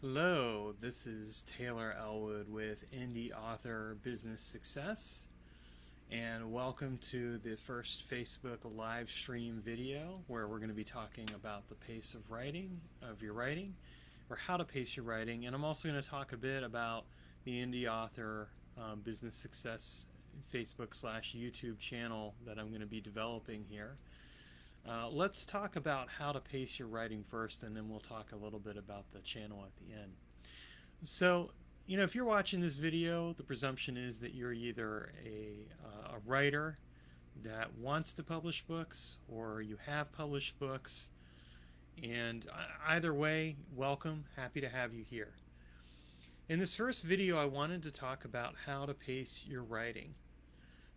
Hello, this is Taylor Elwood with Indie Author Business Success, and welcome to the first Facebook live stream video where we're going to be talking about the pace of your writing, or how to pace your writing, and I'm also going to talk a bit about the Indie Author Business Success Facebook/YouTube channel that I'm going to be developing here. Let's talk about how to pace your writing first, and then we'll talk a little bit about the channel at the end. So, if you're watching this video, the presumption is that you're either a writer that wants to publish books or you have published books. And either way, welcome. Happy to have you here. In this first video, I wanted to talk about how to pace your writing.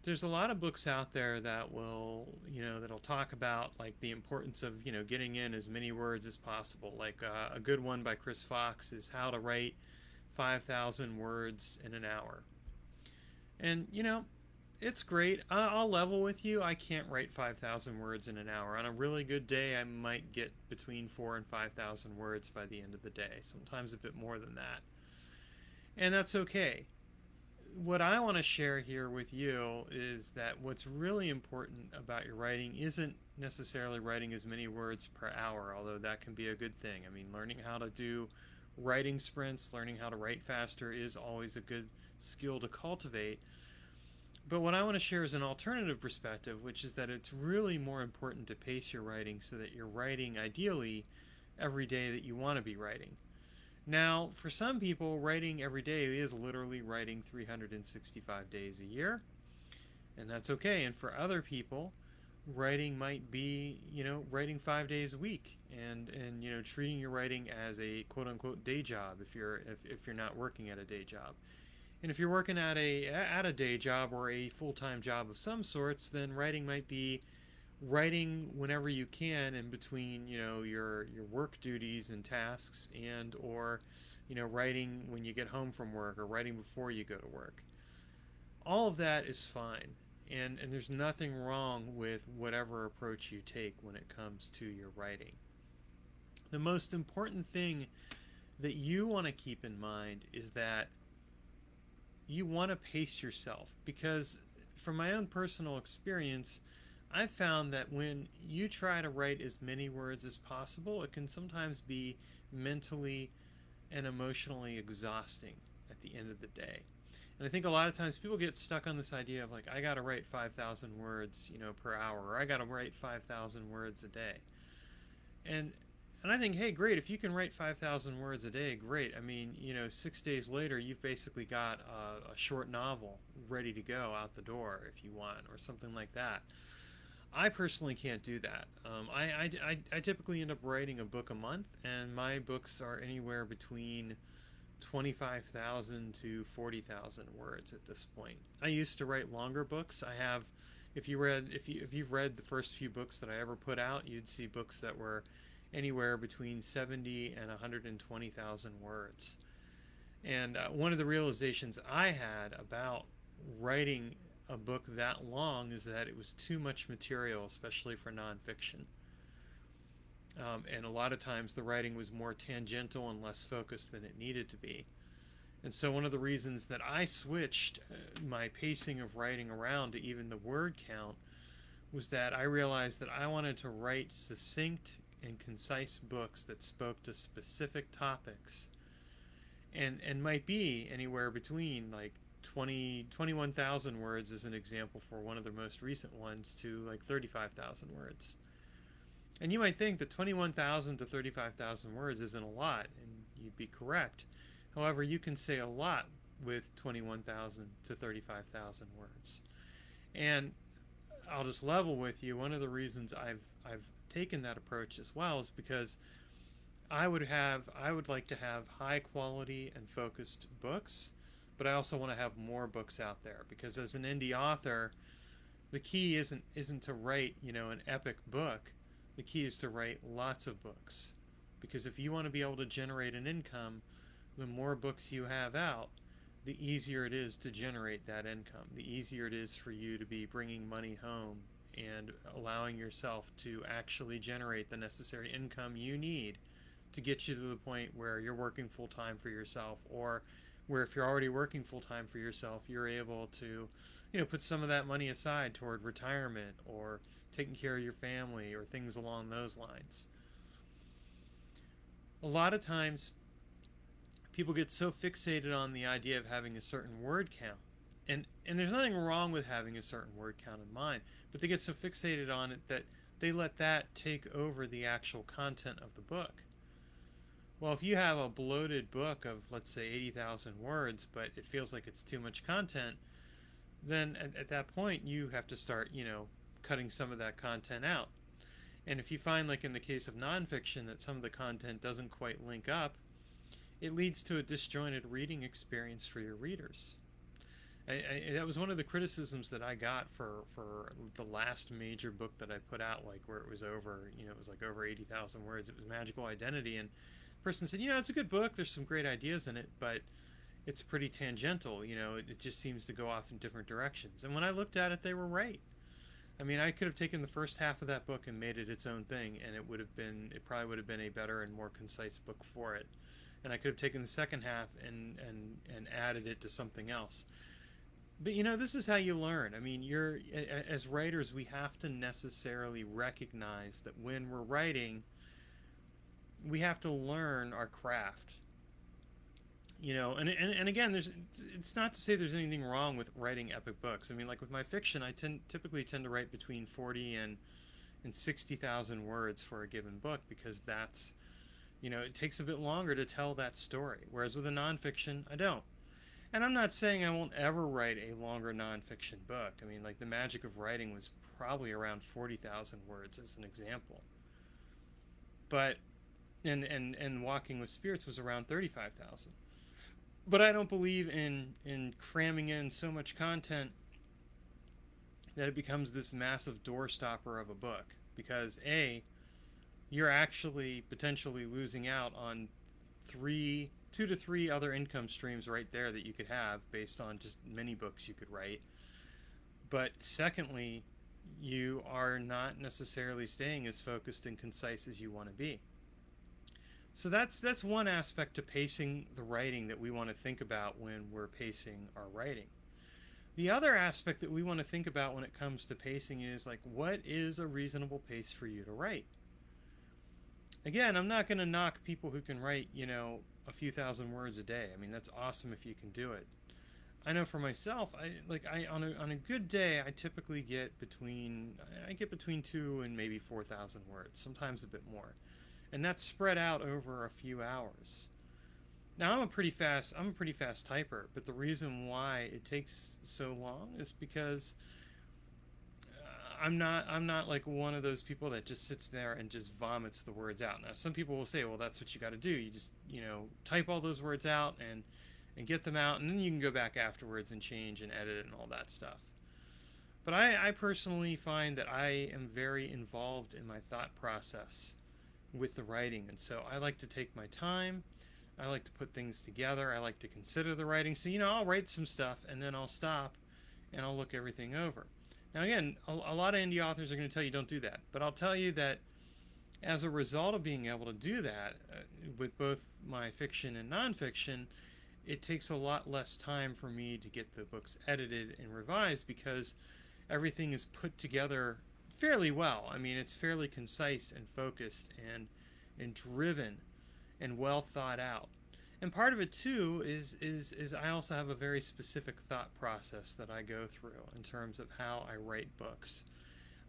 There's a lot of books out there that that'll talk about like the importance of, getting in as many words as possible. Like a good one by Chris Fox is How to Write 5,000 Words in an Hour. And, it's great. I'll level with you. I can't write 5,000 words in an hour. On a really good day, I might get between 4,000 and 5,000 words by the end of the day, sometimes a bit more than that. And that's okay. What I want to share here with you is that what's really important about your writing isn't necessarily writing as many words per hour, although that can be a good thing. I mean, learning how to do writing sprints, learning how to write faster is always a good skill to cultivate. But what I want to share is an alternative perspective, which is that it's really more important to pace your writing so that you're writing ideally every day that you want to be writing. Now, for some people, writing every day is literally writing 365 days a year, and that's okay. And for other people, writing might be, writing 5 days a week, and treating your writing as a quote unquote day job if you're not working at a day job. And if you're working at a day job or a full-time job of some sorts, then writing might be writing whenever you can in between, your work duties and tasks, and or writing when you get home from work or writing before you go to work. All of that is fine, and there's nothing wrong with whatever approach you take when it comes to your writing. The most important thing that you want to keep in mind is that you want to pace yourself, because from my own personal experience, I've found that when you try to write as many words as possible, it can sometimes be mentally and emotionally exhausting at the end of the day. And I think a lot of times people get stuck on this idea of like, I got to write 5,000 words, per hour, or I got to write 5,000 words a day. And I think, hey, great, if you can write 5,000 words a day, great. I mean, 6 days later, you've basically got a short novel ready to go out the door if you want, or something like that. I personally can't do that. I typically end up writing a book a month, and my books are anywhere between 25,000 to 40,000 words at this point. I used to write longer books. If you've read the first few books that I ever put out, you'd see books that were anywhere between 70 and 120,000 words. And one of the realizations I had about writing a book that long is that it was too much material, especially for nonfiction. And a lot of times the writing was more tangential and less focused than it needed to be. And so one of the reasons that I switched my pacing of writing around to even the word count was that I realized that I wanted to write succinct and concise books that spoke to specific topics, and might be anywhere between like 21,000 words as an example for one of the most recent ones, to like 35,000 words. And you might think that 21,000 to 35,000 words isn't a lot, and you'd be correct. However, you can say a lot with 21,000 to 35,000 words. And I'll just level with you, one of the reasons I've taken that approach as well is because I would like to have high quality and focused books, but I also want to have more books out there, because as an indie author, the key isn't to write, an epic book. The key is to write lots of books, because if you want to be able to generate an income, the more books you have out, the easier it is to generate that income. The easier it is for you to be bringing money home and allowing yourself to actually generate the necessary income you need to get you to the point where you're working full time for yourself, or where if you're already working full time for yourself, you're able to, put some of that money aside toward retirement or taking care of your family or things along those lines. A lot of times people get so fixated on the idea of having a certain word count. And there's nothing wrong with having a certain word count in mind, but they get so fixated on it that they let that take over the actual content of the book. Well, if you have a bloated book of, let's say, 80,000 words, but it feels like it's too much content, then at that point you have to start, cutting some of that content out. And if you find, like in the case of nonfiction, that some of the content doesn't quite link up, it leads to a disjointed reading experience for your readers. That was one of the criticisms that I got for the last major book that I put out, like where it was over, it was like over 80,000 words. It was Magical Identity, and the person said, it's a good book. There's some great ideas in it, but it's pretty tangential. It just seems to go off in different directions. And when I looked at it, they were right. I mean, I could have taken the first half of that book and made it its own thing, and it probably would have been a better and more concise book for it. And I could have taken the second half and added it to something else. But this is how you learn. I mean, as writers, we have to necessarily recognize that when we're writing, we have to learn our craft. And again, it's not to say there's anything wrong with writing epic books. I mean, like with my fiction, I typically tend to write between 40 and 60,000 words for a given book, because that's, it takes a bit longer to tell that story. Whereas with a nonfiction, I don't. And I'm not saying I won't ever write a longer nonfiction book. I mean, like The Magic of Writing was probably around 40,000 words as an example. But, and Walking with Spirits was around 35,000. But I don't believe in cramming in so much content that it becomes this massive doorstopper of a book. Because A, you're actually potentially losing out on 2 to 3 other income streams right there that you could have based on just many books you could write. But secondly, you are not necessarily staying as focused and concise as you want to be. So that's one aspect to pacing the writing that we want to think about when we're pacing our writing. The other aspect that we want to think about when it comes to pacing is, like, what is a reasonable pace for you to write? Again, I'm not going to knock people who can write, a few thousand words a day. I mean, that's awesome if you can do it. I know for myself, on a good day, I typically get between 2 and maybe 4,000 words, sometimes a bit more. And that's spread out over a few hours. Now, I'm a pretty fast typer, but the reason why it takes so long is because I'm not like one of those people that just sits there and just vomits the words out. Now, some people will say, well, that's what you got to do. You just, type all those words out and get them out, and then you can go back afterwards and change and edit and all that stuff. But I personally find that I am very involved in my thought process with the writing, and so I like to take my time. I like to put things together. I like to consider the writing. So, I'll write some stuff, and then I'll stop, and I'll look everything over. Now, again, a lot of indie authors are going to tell you don't do that. But I'll tell you that as a result of being able to do that, with both my fiction and nonfiction, it takes a lot less time for me to get the books edited and revised, because everything is put together fairly well. I mean, it's fairly concise and focused and driven and well thought out. And part of it too is I also have a very specific thought process that I go through in terms of how I write books.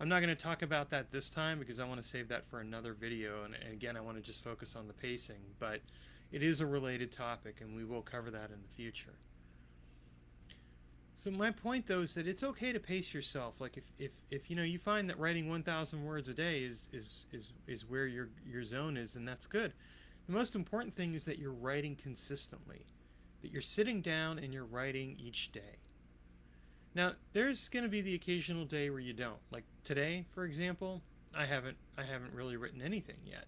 I'm not going to talk about that this time because I want to save that for another video, and again, I want to just focus on the pacing, but it is a related topic and we will cover that in the future. So my point though is that it's okay to pace yourself. Like if you find that writing 1,000 words a day is where your zone is, then that's good. The most important thing is that you're writing consistently, that you're sitting down and you're writing each day. Now, there's going to be the occasional day where you don't. Like today, for example, I haven't really written anything yet.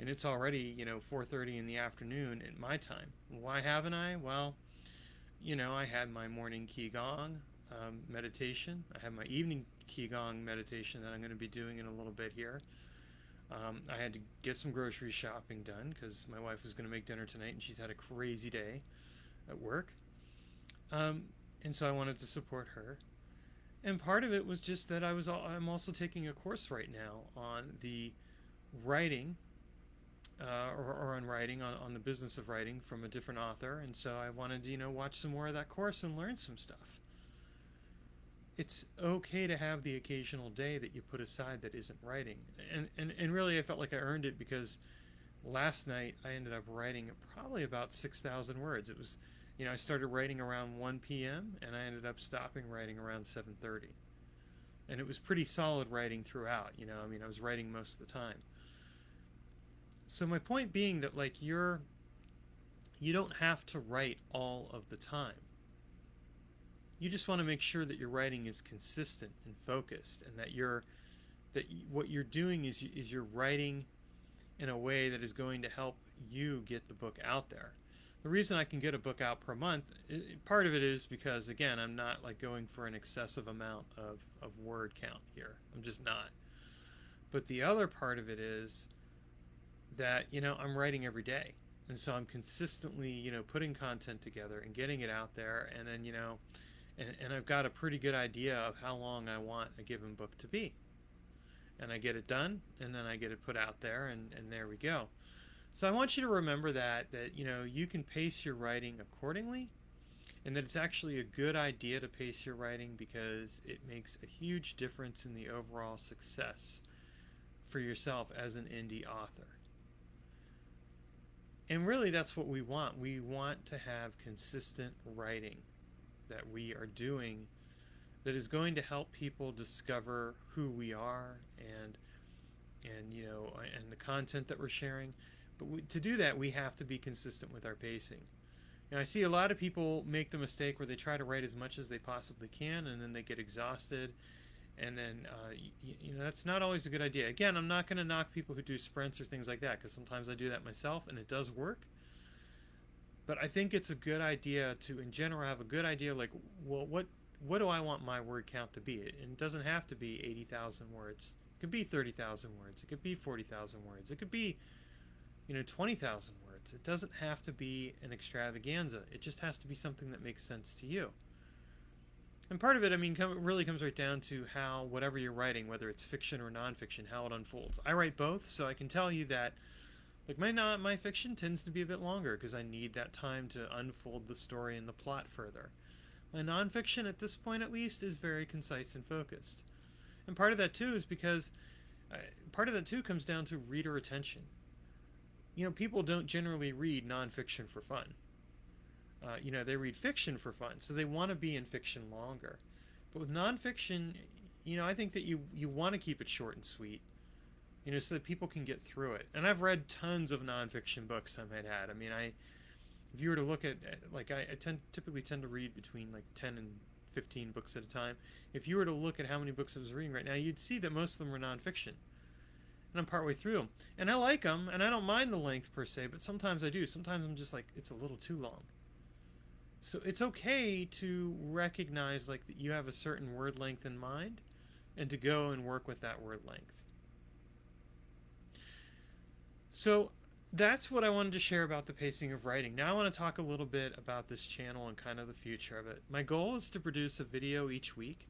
And it's already, 4:30 in the afternoon at my time. Why haven't I? Well, I had my morning Qigong meditation. I have my evening Qigong meditation that I'm going to be doing in a little bit here. I had to get some grocery shopping done because my wife was going to make dinner tonight and she's had a crazy day at work. And so I wanted to support her. And part of it was just that I'm also taking a course right now on the writing, or on writing, on the business of writing from a different author. And so I wanted to, watch some more of that course and learn some stuff. It's okay to have the occasional day that you put aside that isn't writing. And really I felt like I earned it because last night I ended up writing probably about 6,000 words. It was, I started writing around 1 p.m. and I ended up stopping writing around 7:30. And it was pretty solid writing throughout, I was writing most of the time. So my point being that you don't have to write all of the time. You just want to make sure that your writing is consistent and focused, and that what you're doing is you're writing in a way that is going to help you get the book out there. The reason I can get a book out per month, part of it is because, again, I'm not going for an excessive amount of word count here. I'm just not. But the other part of it is that, I'm writing every day. And so I'm consistently, putting content together and getting it out there. And then, and I've got a pretty good idea of how long I want a given book to be. And I get it done, and then I get it put out there, and there we go. So I want you to remember that you can pace your writing accordingly, and that it's actually a good idea to pace your writing because it makes a huge difference in the overall success for yourself as an indie author. And really that's what we want. We want to have consistent writing that we are doing that is going to help people discover who we are and the content that we're sharing. But to do that, we have to be consistent with our pacing. I see a lot of people make the mistake where they try to write as much as they possibly can, and then they get exhausted, and then that's not always a good idea. Again, I'm not going to knock people who do sprints or things like that, because sometimes I do that myself, and it does work. But I think it's a good idea to, in general, have a good idea well, what do I want my word count to be? It doesn't have to be 80,000 words. It could be 30,000 words. It could be 40,000 words. It could be 20,000 words. It doesn't have to be an extravaganza. It just has to be something that makes sense to you. And part of it, really comes right down to how whatever you're writing, whether it's fiction or nonfiction, how it unfolds. I write both, so I can tell you that my fiction tends to be a bit longer because I need that time to unfold the story and the plot further. My nonfiction, at this point at least, is very concise and focused. And part of that too is because comes down to reader attention. People don't generally read nonfiction for fun. They read fiction for fun, so they want to be in fiction longer. But with nonfiction, I think that you want to keep it short and sweet, so that people can get through it. And I've read tons of nonfiction books I might add. If you were to look at, I typically tend to read between 10 and 15 books at a time. If you were to look at how many books I was reading right now, you'd see that most of them were nonfiction. And I'm partway through them. And I like them, and I don't mind the length per se, but sometimes I do. Sometimes I'm just it's a little too long. So it's okay to recognize that you have a certain word length in mind and to go and work with that word length. So that's what I wanted to share about the pacing of writing. Now I want to talk a little bit about this channel and kind of the future of it. My goal is to produce a video each week.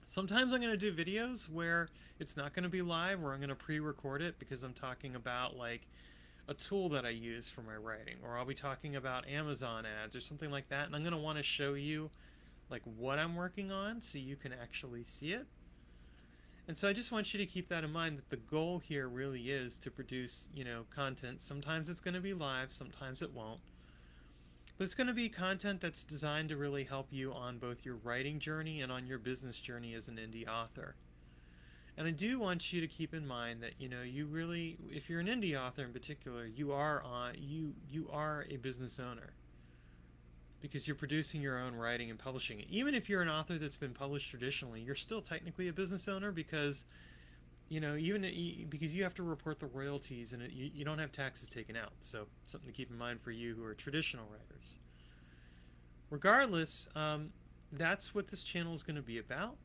Sometimes I'm going to do videos where it's not going to be live, or I'm going to pre-record it because I'm talking about a tool that I use for my writing, or I'll be talking about Amazon ads or something like that, and I'm going to want to show you what I'm working on so you can actually see it. And so I just want you to keep that in mind, that the goal here really is to produce, content. Sometimes it's going to be live, sometimes it won't. But it's going to be content that's designed to really help you on both your writing journey and on your business journey as an indie author. And I do want you to keep in mind that, you really, if you're an indie author in particular, you are a business owner, because you're producing your own writing and publishing it. Even if you're an author that's been published traditionally, you're still technically a business owner because, because you have to report the royalties and you don't have taxes taken out. So something to keep in mind for you who are traditional writers. Regardless, that's what this channel is going to be about.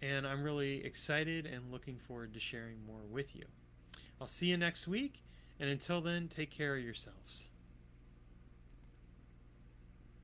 and I'm really excited and looking forward to sharing more with you. I'll see you next week, and until then, take care of yourselves.